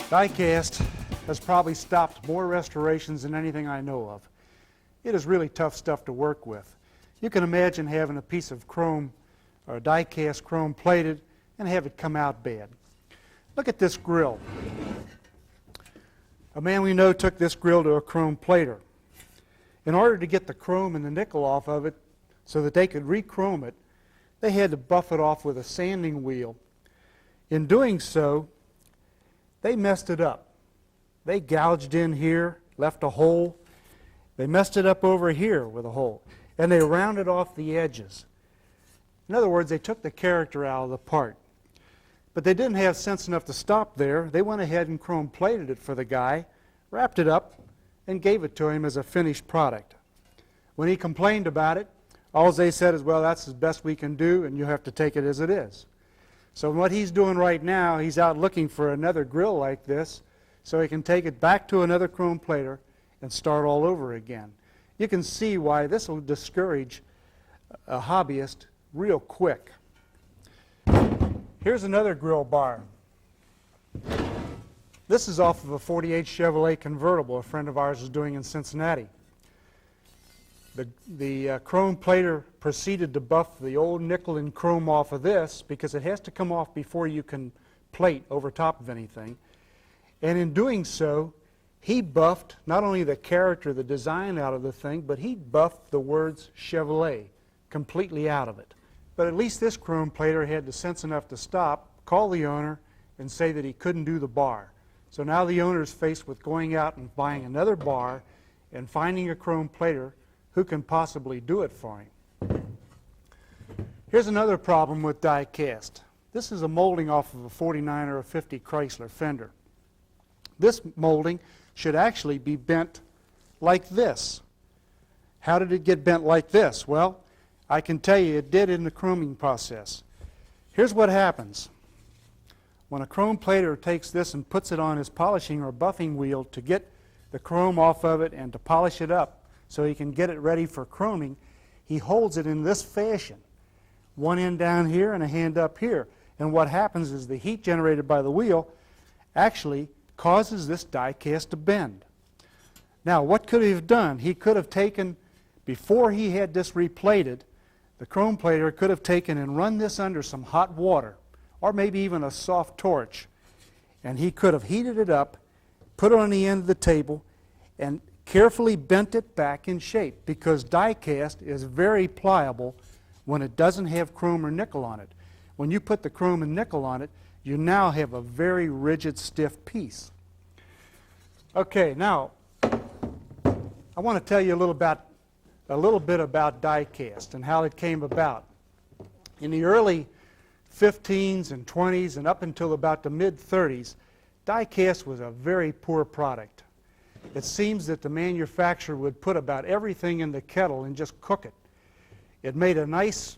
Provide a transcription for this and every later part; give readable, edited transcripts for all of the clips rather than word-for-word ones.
Die-cast has probably stopped more restorations than anything I know of. It is really tough stuff to work with. You can imagine having a piece of chrome or die-cast chrome plated and have it come out bad. Look at this grill. A man we know took this grill to a chrome plater. In order to get the chrome and the nickel off of it so that they could re-chrome it, they had to buff it off with a sanding wheel. In doing so, they messed it up. They gouged in here, left a hole. They messed it up over here with a hole. And they rounded off the edges. In other words, they took the character out of the part. But they didn't have sense enough to stop there. They went ahead and chrome plated it for the guy, wrapped it up, and gave it to him as a finished product. When he complained about it, all they said is, well, that's the best we can do, and you have to take it as it is. So what he's doing right now, he's out looking for another grill like this so he can take it back to another chrome plater and start all over again. You can see why this will discourage a hobbyist real quick. Here's another grill bar. This is off of a 48 Chevrolet convertible a friend of ours is doing in Cincinnati. The chrome plater proceeded to buff the old nickel and chrome off of this because it has to come off before you can plate over top of anything. And in doing so, he buffed not only the character, the design out of the thing, but he buffed the words Chevrolet completely out of it. But at least this chrome plater had the sense enough to stop, call the owner, and say that he couldn't do the bar. So now the owner is faced with going out and buying another bar and finding a chrome plater who can possibly do it for him. Here's another problem with die-cast. This is a molding off of a 49 or a 50 Chrysler Fender. This molding should actually be bent like this. How did it get bent like this? Well, I can tell you it did in the chroming process. Here's what happens. When a chrome plater takes this and puts it on his polishing or buffing wheel to get the chrome off of it and to polish it up so he can get it ready for chroming, he holds it in this fashion. One end down here and a hand up here. And what happens is the heat generated by the wheel actually causes this die-cast to bend. Now, what could he have done? He could have taken, before he had this replated, the chrome plater could have taken and run this under some hot water, or maybe even a soft torch, and he could have heated it up, put it on the end of the table, and carefully bent it back in shape, because die-cast is very pliable when it doesn't have chrome or nickel on it. When you put the chrome and nickel on it, you now have a very rigid, stiff piece. Okay, now I want to tell you a little bit about die-cast and how it came about. In the early 15s and 20s and up until about the mid-30s, die-cast was a very poor product. It seems that the manufacturer would put about everything in the kettle and just cook it. It made a nice,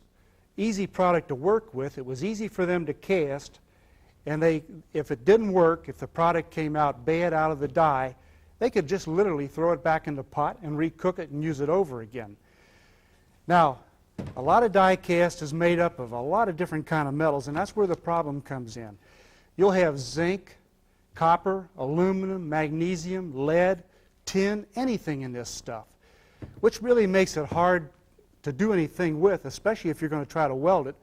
easy product to work with. It was easy for them to cast, and if it didn't work, if the product came out bad out of the die, they could just literally throw it back in the pot and recook it and use it over again. Now, a lot of die-cast is made up of a lot of different kind of metals, and that's where the problem comes in. You'll have zinc, copper, aluminum, magnesium, lead, tin, anything in this stuff, which really makes it hard to do anything with, especially if you're going to try to weld it,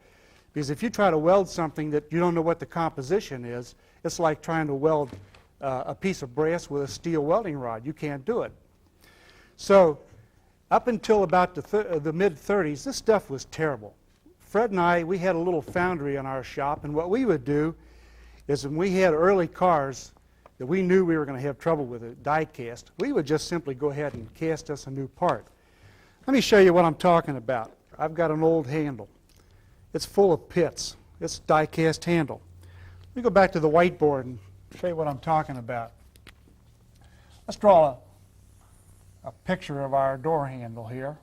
because if you try to weld something that you don't know what the composition is, it's like trying to weld a piece of brass with a steel welding rod. You can't do it. So up until about the mid-30s, this stuff was terrible. Fred and I, we had a little foundry in our shop, and what we would do is when we had early cars that we knew we were going to have trouble with a die-cast, we would just simply go ahead and cast us a new part. Let me show you what I'm talking about. I've got an old handle. It's full of pits. It's a die-cast handle. Let me go back to the whiteboard and show you what I'm talking about. Let's draw a picture of our door handle here.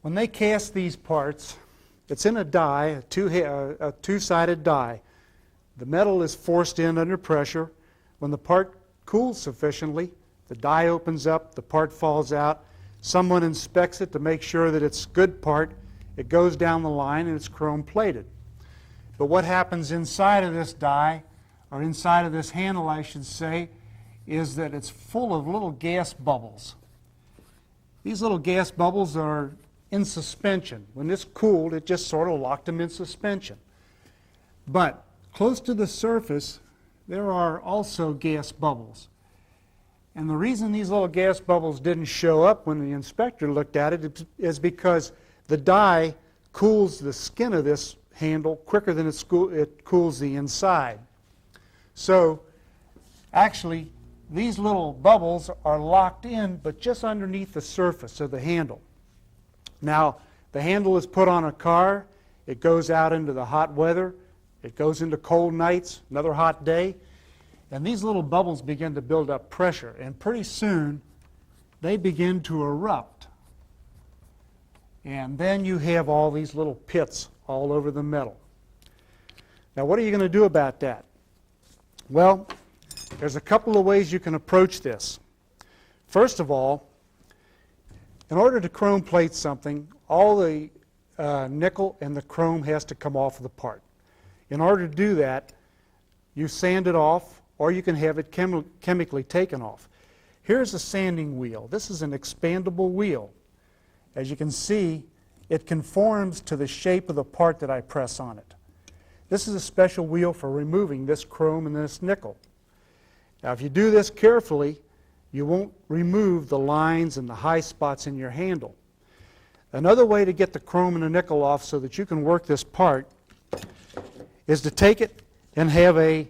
When they cast these parts, it's in a die, a two-sided die. The metal is forced in under pressure. When the part cools sufficiently, the die opens up, the part falls out. Someone inspects it to make sure that it's a good part. It goes down the line and it's chrome plated. But what happens inside of this die, or inside of this handle, I should say, is that it's full of little gas bubbles. These little gas bubbles are in suspension. When this cooled, it just sort of locked them in suspension. But close to the surface, there are also gas bubbles. And the reason these little gas bubbles didn't show up when the inspector looked at it is because the dye cools the skin of this handle quicker than it cools the inside. So actually, these little bubbles are locked in, but just underneath the surface of the handle. Now, the handle is put on a car. It goes out into the hot weather. It goes into cold nights, another hot day. And these little bubbles begin to build up pressure. And pretty soon, they begin to erupt. And then you have all these little pits all over the metal. Now, what are you going to do about that? Well, there's a couple of ways you can approach this. First of all, in order to chrome plate something, all the nickel and the chrome has to come off of the part. In order to do that, you sand it off, or you can have it chemically taken off. Here's a sanding wheel. This is an expandable wheel. As you can see, it conforms to the shape of the part that I press on it. This is a special wheel for removing this chrome and this nickel. Now, if you do this carefully, you won't remove the lines and the high spots in your handle. Another way to get the chrome and the nickel off so that you can work this part is to take it and have a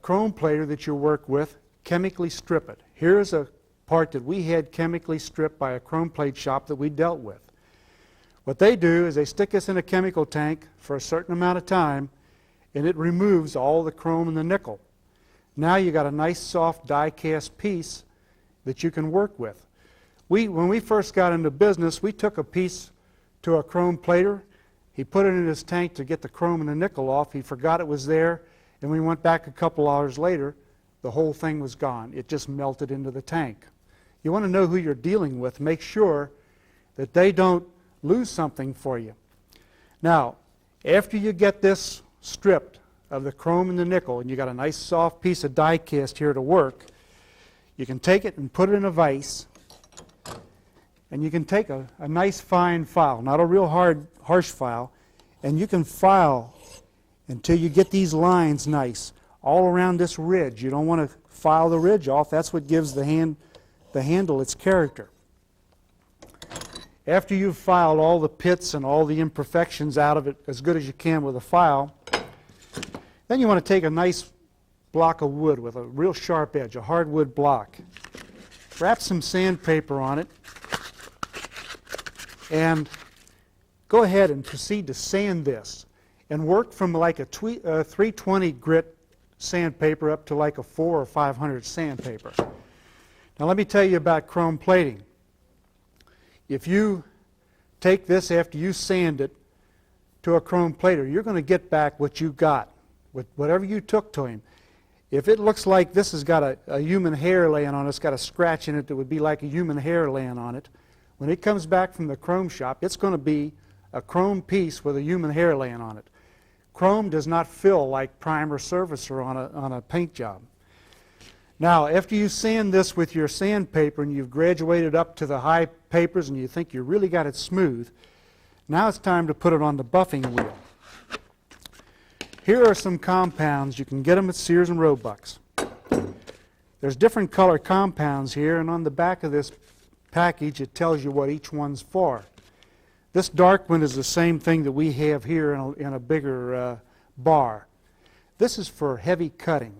chrome plater that you work with chemically strip it. Here's a part that we had chemically stripped by a chrome plate shop that we dealt with. What they do is they stick this in a chemical tank for a certain amount of time, and it removes all the chrome and the nickel. Now you got a nice soft die-cast piece that you can work with. When we first got into business, we took a piece to a chrome plater. He put it in his tank to get the chrome and the nickel off. He forgot it was there, and we went back a couple hours later. The whole thing was gone. It just melted into the tank. You want to know who you're dealing with. Make sure that they don't lose something for you. Now, after you get this stripped of the chrome and the nickel, and you got a nice soft piece of die cast here to work, you can take it and put it in a vise, and you can take a nice fine file, not a real harsh file, and you can file until you get these lines nice all around this ridge. You don't want to file the ridge off. That's what gives the handle its character. After you've filed all the pits and all the imperfections out of it as good as you can with a file, then you want to take a nice block of wood with a real sharp edge, a hardwood block. Wrap some sandpaper on it, and go ahead and proceed to sand this. And work from like a 320 grit sandpaper up to like a 400 or 500 sandpaper. Now let me tell you about chrome plating. If you take this after you sand it to a chrome plater, you're going to get back what you got, with whatever you took to him. If it looks like this has got a human hair laying on it, it's got a scratch in it that would be like a human hair laying on it, when it comes back from the chrome shop, it's going to be a chrome piece with a human hair laying on it. Chrome does not fill like primer surfacer on a paint job. Now, after you sand this with your sandpaper and you've graduated up to the high papers and you think you really got it smooth, now it's time to put it on the buffing wheel. Here are some compounds. You can get them at Sears and Roebuck's. There's different color compounds here, and on the back of this package it tells you what each one's for. This dark one is the same thing that we have here in a bigger bar. This is for heavy cutting.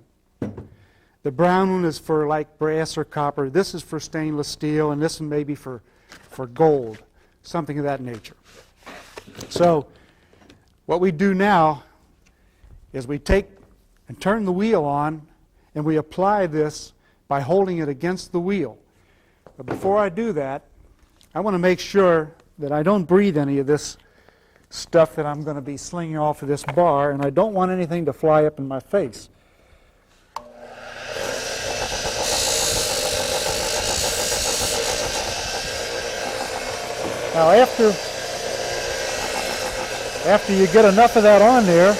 The brown one is for like brass or copper. This is for stainless steel, and this one may be for gold, something of that nature. So what we do now is we take and turn the wheel on, and we apply this by holding it against the wheel. But before I do that, I want to make sure that I don't breathe any of this stuff that I'm going to be slinging off of this bar, and I don't want anything to fly up in my face. Now after you get enough of that on there,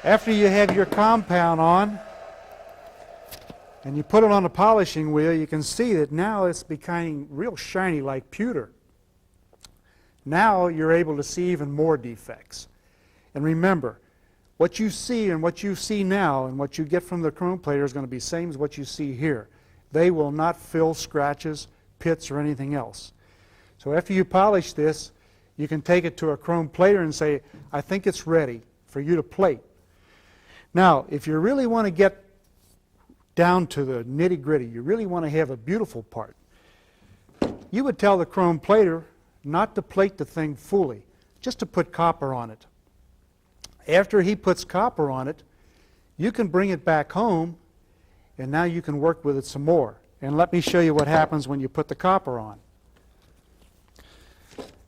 After you have your compound on and you put it on a polishing wheel, you can see that now it's becoming real shiny like pewter. Now you're able to see even more defects. And remember, what you see and what you see now and what you get from the chrome plater is going to be the same as what you see here. They will not fill scratches, pits, or anything else. So after you polish this, you can take it to a chrome plater and say, I think it's ready for you to plate. Now, if you really want to get down to the nitty-gritty, you really want to have a beautiful part, you would tell the chrome plater not to plate the thing fully, just to put copper on it. After he puts copper on it, you can bring it back home, and now you can work with it some more. And let me show you what happens when you put the copper on.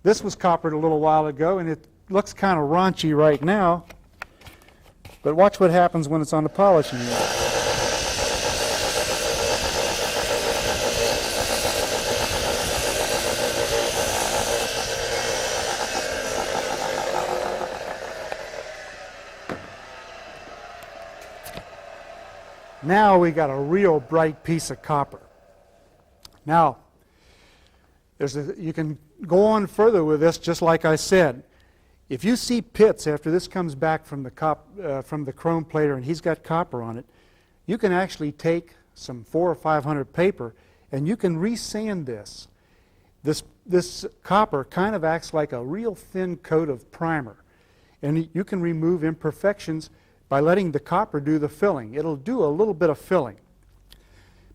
This was coppered a little while ago, and it looks kind of raunchy right now, but watch what happens when it's on the polishing wheel. Now we got a real bright piece of copper. Now, you can go on further with this, just like I said. If you see pits after this comes back from the chrome plater and he's got copper on it, you can actually take some 400 or 500 paper and you can resand this. This copper kind of acts like a real thin coat of primer, and you can remove imperfections by letting the copper do the filling. It'll do a little bit of filling,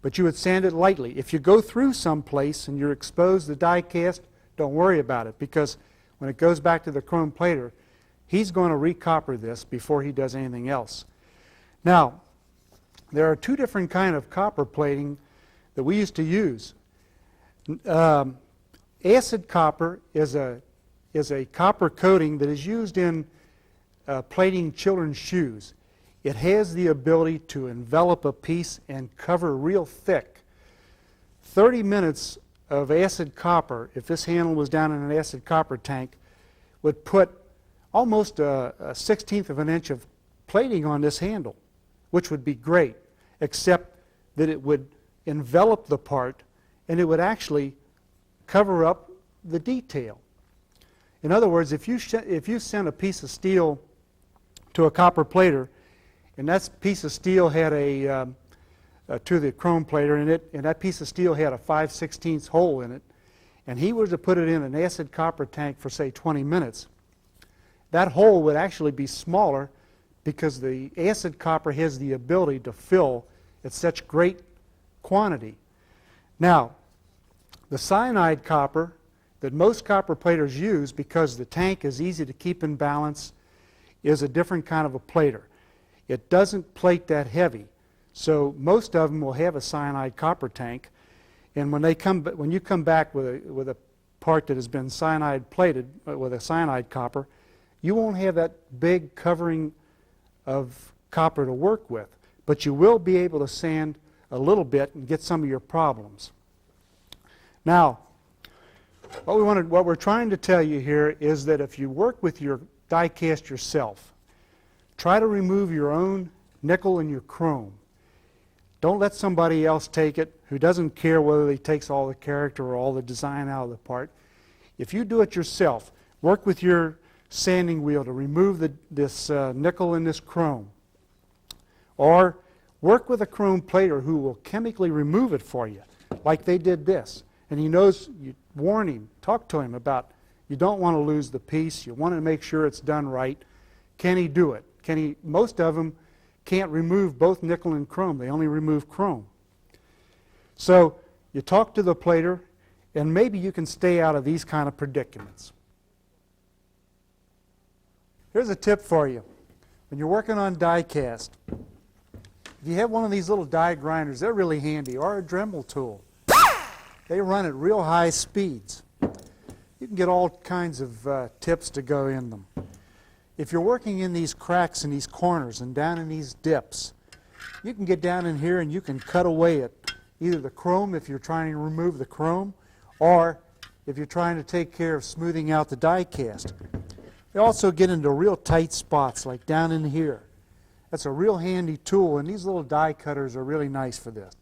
but you would sand it lightly. If you go through some place and you're exposed to die cast, don't worry about it, because when it goes back to the chrome plater, he's going to recopper this before he does anything else. Now, there are two different kinds of copper plating that we used to use. Acid copper is a copper coating that is used in plating children's shoes. It has the ability to envelop a piece and cover real thick. 30 minutes of acid copper, if this handle was down in an acid copper tank, would put almost a 1/16 of an inch of plating on this handle, which would be great, except that it would envelop the part and it would actually cover up the detail. In other words, if you sent a piece of steel to a copper plater and that piece of steel had to the chrome plater in it, and that piece of steel had a 5/16 hole in it, and he was to put it in an acid copper tank for, say, 20 minutes, that hole would actually be smaller because the acid copper has the ability to fill at such great quantity. Now, the cyanide copper that most copper platers use, because the tank is easy to keep in balance, is a different kind of a plater. It doesn't plate that heavy. So most of them will have a cyanide copper tank, and when you come back with a part that has been cyanide plated with a cyanide copper, you won't have that big covering of copper to work with, but you will be able to sand a little bit and get some of your problems. Now, what we're trying to tell you here is that if you work with your die cast yourself, try to remove your own nickel and your chrome. Don't let somebody else take it who doesn't care whether he takes all the character or all the design out of the part. If you do it yourself, work with your sanding wheel to remove this nickel and this chrome. Or work with a chrome plater who will chemically remove it for you, like they did this. And he knows, you warn him, talk to him about, you don't want to lose the piece, you want to make sure it's done right. Can he do it? Most of them can't remove both nickel and chrome. They only remove chrome. So you talk to the plater, and maybe you can stay out of these kind of predicaments. Here's a tip for you. When you're working on die cast, if you have one of these little die grinders, they're really handy, or a Dremel tool. They run at real high speeds. You can get all kinds of tips to go in them. If you're working in these cracks and these corners and down in these dips, you can get down in here and you can cut away at either the chrome if you're trying to remove the chrome, or if you're trying to take care of smoothing out the die cast. They also get into real tight spots, like down in here. That's a real handy tool, and these little die cutters are really nice for this.